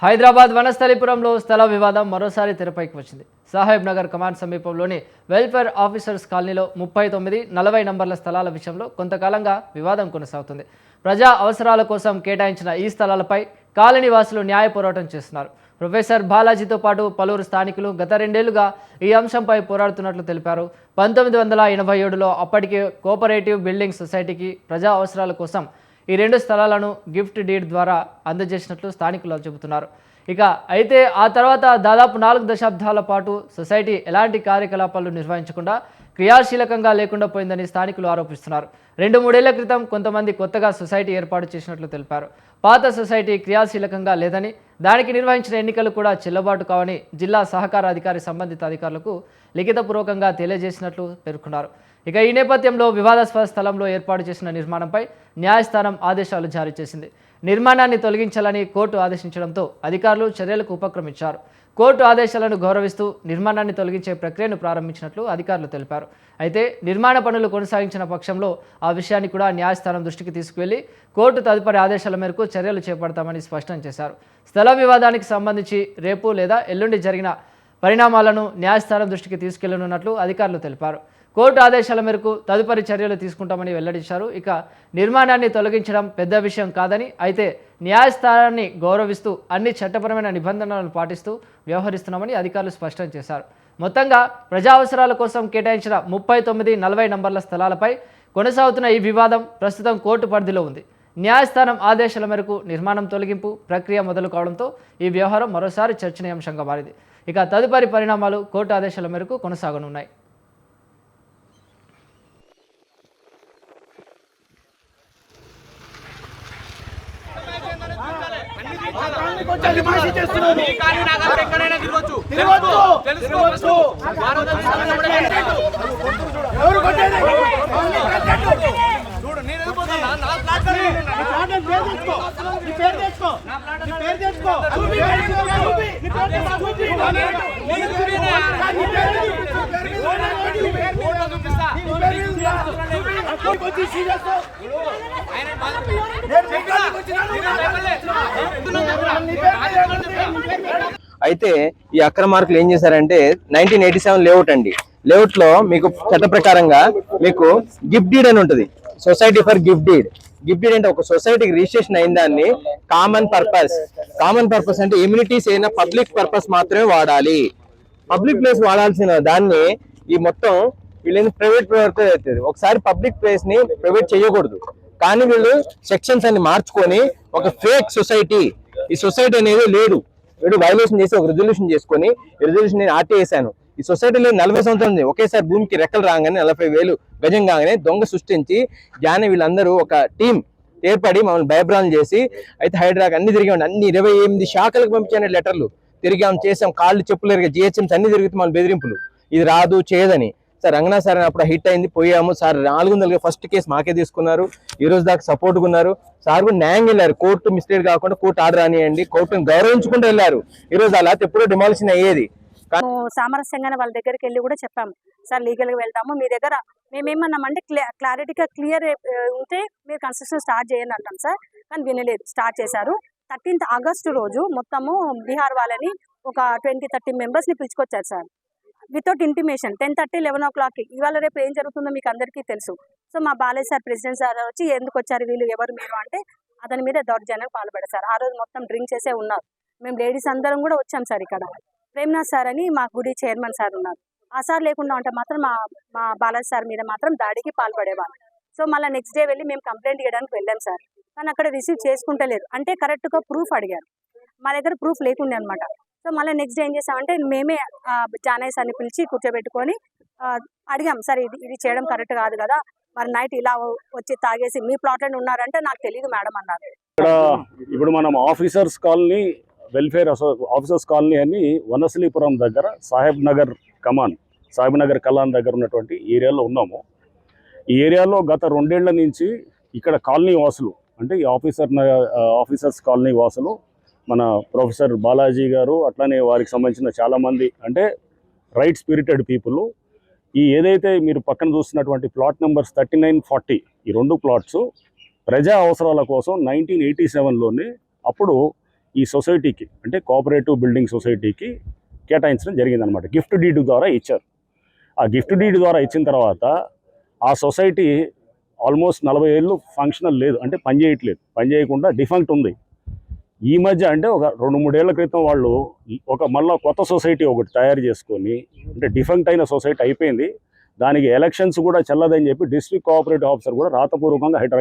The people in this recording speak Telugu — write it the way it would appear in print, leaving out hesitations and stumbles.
హైదరాబాద్ వనస్థలిపురంలో స్థల వివాదం మరోసారి తెరపైకి వచ్చింది. సాహెబ్ నగర్ కమాండ్ సమీపంలోని వెల్ఫేర్ ఆఫీసర్స్ కాలనీలో 39, 40 నంబర్ల స్థలాల విషయంలో కొంతకాలంగా వివాదం కొనసాగుతుంది. ప్రజా అవసరాల కోసం కేటాయించిన ఈ స్థలాలపై కాలనీ వాసులు న్యాయ పోరాటం చేస్తున్నారు. ప్రొఫెసర్ బాలాజీతో పాటు పలువురు స్థానికులు గత 2 ఏళ్లుగా ఈ అంశంపై పోరాడుతున్నట్లు తెలిపారు. 1987లో అప్పటికే కోఆపరేటివ్ బిల్డింగ్ సొసైటీకి ప్రజా అవసరాల కోసం ఈ 2 స్థలాలను గిఫ్ట్ డీడ్ ద్వారా అందజేసినట్లు స్థానికులు చెబుతున్నారు. అయితే ఆ తర్వాత దాదాపు 4 దశాబ్దాల పాటు సొసైటీ ఎలాంటి కార్యకలాపాలు నిర్వహించకుండా క్రియాశీలకంగా లేకుండా పోయిందని స్థానికులు ఆరోపిస్తున్నారు. 2-3 ఏళ్ల క్రితం కొంతమంది కొత్తగా సొసైటీ ఏర్పాటు చేసినట్లు తెలిపారు. పాత సొసైటీ క్రియాశీలకంగా లేదని, దానికి నిర్వహించిన ఎన్నికలు కూడా చెల్లుబాటు కావని జిల్లా సహకార అధికారి సంబంధిత అధికారులకు లిఖితపూర్వకంగా తెలియజేసినట్లు పేర్కొన్నారు. ఈ నేపథ్యంలో వివాదాస్పద స్థలంలో ఏర్పాటు చేసిన నిర్మాణంపై న్యాయస్థానం ఆదేశాలు జారీ చేసింది. నిర్మాణాన్ని తొలగించాలని కోర్టు ఆదేశించడంతో అధికారులు చర్యలకు ఉపక్రమించారు. కోర్టు ఆదేశాలను గౌరవిస్తూ నిర్మాణాన్ని తొలగించే ప్రక్రియను ప్రారంభించినట్లు అధికారులు తెలిపారు. అయితే నిర్మాణ పనులు కొనసాగించిన పక్షంలో ఆ విషయాన్ని కూడా న్యాయస్థానం దృష్టికి తీసుకువెళ్లి కోర్టు తదుపరి ఆదేశాల మేరకు చర్యలు చేపడతామని స్పష్టం చేశారు. స్థల వివాదానికి సంబంధించి రేపు లేదా ఎల్లుండి జరిగిన పరిణామాలను న్యాయస్థానం దృష్టికి తీసుకెళ్లనున్నట్లు అధికారులు తెలిపారు. కోర్టు ఆదేశాల మేరకు తదుపరి చర్యలు తీసుకుంటామని వెల్లడించారు. నిర్మాణాన్ని తొలగించడం పెద్ద విషయం కాదని, అయితే న్యాయస్థానాన్ని గౌరవిస్తూ అన్ని చట్టపరమైన నిబంధనలను పాటిస్తూ వ్యవహరిస్తున్నామని అధికారులు స్పష్టం చేశారు. మొత్తంగా ప్రజా అవసరాల కోసం కేటాయించిన 39, 40 నంబర్ల స్థలాలపై కొనసాగుతున్న ఈ వివాదం ప్రస్తుతం కోర్టు పరిధిలో ఉంది. న్యాయస్థానం ఆదేశాల మేరకు నిర్మాణం తొలగింపు ప్రక్రియ మొదలు కావడంతో ఈ వ్యవహారం మరోసారి చర్చనీయాంశంగా మారింది. తదుపరి పరిణామాలు కోర్టు ఆదేశాల మేరకు కొనసాగనున్నాయి. అయితే ఈ అక్రమార్కులు ఏం చేశారంటే 1987 లేఅవుట్ అండి. లేఅవుట్ లో మీకు చట్ట ప్రకారంగా మీకు గిఫ్ట్ డీడ్ అని ఉంటుంది. Society for gift deed. Gift deed అంటే ఒక సొసైటీకి రిజిస్ట్రేషన్ అయిన దాన్ని కామన్ పర్పస్ అంటే ఎమ్యూనిటీస్ అయినా పబ్లిక్ పర్పస్ మాత్రమే వాడాలి. పబ్లిక్ ప్లేస్ వాడాల్సిన దాన్ని ఈ మొత్తం వీళ్ళని ప్రైవేట్ అవుతుంది. ఒకసారి పబ్లిక్ ప్లేస్ ని ప్రైవేట్ చేయకూడదు, కానీ వీళ్ళు సెక్షన్స్ అన్ని మార్చుకొని ఒక ఫేక్ సొసైటీ, ఈ సొసైటీ అనేది లేదు, వీడు వైలేషన్ చేసి ఒక రిజల్యూషన్ చేసుకొని రిజల్యూషన్ నేను ఆర్టీ వేశాను. ఈ సొసైటీలో 40 సంవత్సరం ఉంది. ఒకేసారి భూమికి రెక్కలు రాగానే 40,000 గజం కాగానే దొంగ సృష్టించి వీళ్ళందరూ ఒక టీం ఏర్పడి మమ్మల్ని భయభ్రాంతం చేసి అయితే హైడ్రాక్ అన్ని తిరిగాం. అన్ని 28 శాఖలకు పంపించాను లెటర్లు తిరిగాం, చేసాం, కాళ్ళు చెప్పులు ఎరిగా జిహెచ్ఎంస్ అన్ని తిరుగుతూ మన బెదిరింపులు, ఇది రాదు చేయదని. సార్ రంగనాథ్ సార్ అప్పుడు హిట్ అయింది, పోయాము సార్. 400 ఫస్ట్ కేసు మాకే తీసుకున్నారు. ఈ రోజు దాకా సపోర్ట్గా ఉన్నారు. సార్ కూడా న్యాయం వెళ్ళారు. కోర్టు మిస్టేక్ కాకుండా కోర్టు ఆర్డర్ అనియండి, కోర్టును గౌరవించుకుంటూ వెళ్ళారు. ఈ రోజు అలా ఎప్పుడో డిమాలిషన్ అయ్యేది. సామరస్యంగానే వాళ్ళ దగ్గరికి వెళ్ళి కూడా చెప్పాము, సార్ లీగల్గా వెళ్తాము, మీ దగ్గర మేమేమన్నామంటే క్లారిటీగా క్లియర్ ఉంటే మీరు కన్స్ట్రక్షన్ స్టార్ట్ చేయండి అంటాం సార్. కానీ వినలేదు, స్టార్ట్ చేశారు. 13th ఆగస్టు రోజు మొత్తము బీహార్ వాళ్ళని ఒక 20-30 మెంబర్స్ని పిలుచుకొచ్చారు సార్, వితౌట్ ఇంటిమేషన్. 10:30, 11 o'clock. ఇవాళ రేపు ఏం జరుగుతుందో మీకు అందరికీ తెలుసు. సో మా బాలయ్య సార్, ప్రెసిడెంట్ సార్ వచ్చి ఎందుకు వచ్చారు వీళ్ళు, ఎవరు మీరు అంటే అతని మీద దౌర్జన్యం పాల్పడారు సార్. ఆ రోజు మొత్తం డ్రింక్ చేసే ఉన్నారు. మేము లేడీస్ అందరం కూడా వచ్చాం సార్. ఇక్కడ ప్రేమ్నాథ్ సార్ అని మా గుడి చైర్మన్ సార్ ఉన్నారు. ఆ సార్ లేకుండా ఉంటే మాత్రం మా బాలయ్య సార్ మీద మాత్రం దాడికి పాల్పడేవాళ్ళు. సో మళ్ళీ నెక్స్ట్ డే వెళ్ళి మేము కంప్లైంట్ ఇవ్వడానికి వెళ్ళాం సార్. కానీ అక్కడ రిసీవ్ చేసుకుంటలేరు, అంటే కరెక్ట్గా ప్రూఫ్ అడిగారు. మా దగ్గర ప్రూఫ్ లేకుండే అనమాట. సో మళ్ళీ నెక్స్ట్ డే ఏం చేసామంటే మేమే జానయ్య సార్ని పిలిచి కూర్చోబెట్టుకొని అడిగాం, సార్ ఇది చేయడం కరెక్ట్ కాదు కదా, మరి నైట్ ఇలా వచ్చి తాగేసి మీ ప్లాట్లోనే ఉన్నారంటే నాకు తెలియదు మేడం అన్నారు. ఇప్పుడు మనం officers colony, welfare officers colony అని వనస్థలిపురం దగ్గర సాహెబ్ నగర్ కలాన్ దగ్గర ఉన్నటువంటి ఏరియాలో ఉన్నాము. ఈ ఏరియాలో గత 2 ఏళ్ల నుంచి ఇక్కడ కాలనీ వాసులు, అంటే ఈ ఆఫీసర్స్ కాలనీ వాసులు, మన ప్రొఫెసర్ బాలాజీ గారు, అట్లానే వారికి సంబంధించిన చాలామంది అంటే రైట్ స్పిరిటెడ్ పీపుల్, ఈ ఏదైతే మీరు పక్కన చూస్తున్నటువంటి ప్లాట్ నెంబర్స్ 39, 40 ఈ 2 ప్లాట్స్ ప్రజా అవసరాల కోసం 1987లోనే అప్పుడు ఈ సొసైటీకి అంటే కోఆపరేటివ్ బిల్డింగ్ సొసైటీకి కేటాయించడం జరిగిందనమాట. గిఫ్ట్ డీడ్ ద్వారా ఇచ్చారు. ఆ గిఫ్ట్ డీడ్ ద్వారా ఇచ్చిన తర్వాత ఆ సొసైటీ ఆల్మోస్ట్ 40 ఏళ్ళు ఫంక్షనల్ లేదు, అంటే పనిచేయకుండా డిఫంక్ట్ ఉంది. ఈ మధ్య అంటే ఒక 2-3 ఏళ్ల క్రితం వాళ్ళు మళ్ళీ కొత్త సొసైటీ ఒకటి తయారు చేసుకొని, అంటే డిఫంక్ట్ అయిన సొసైటీ అయిపోయింది, దానికి ఎలక్షన్స్ కూడా చెల్లదని చెప్పి డిస్ట్రిక్ట్ కోఆపరేటివ్ ఆఫీసర్ కూడా రాతపూర్వకంగా హైదరాబాద్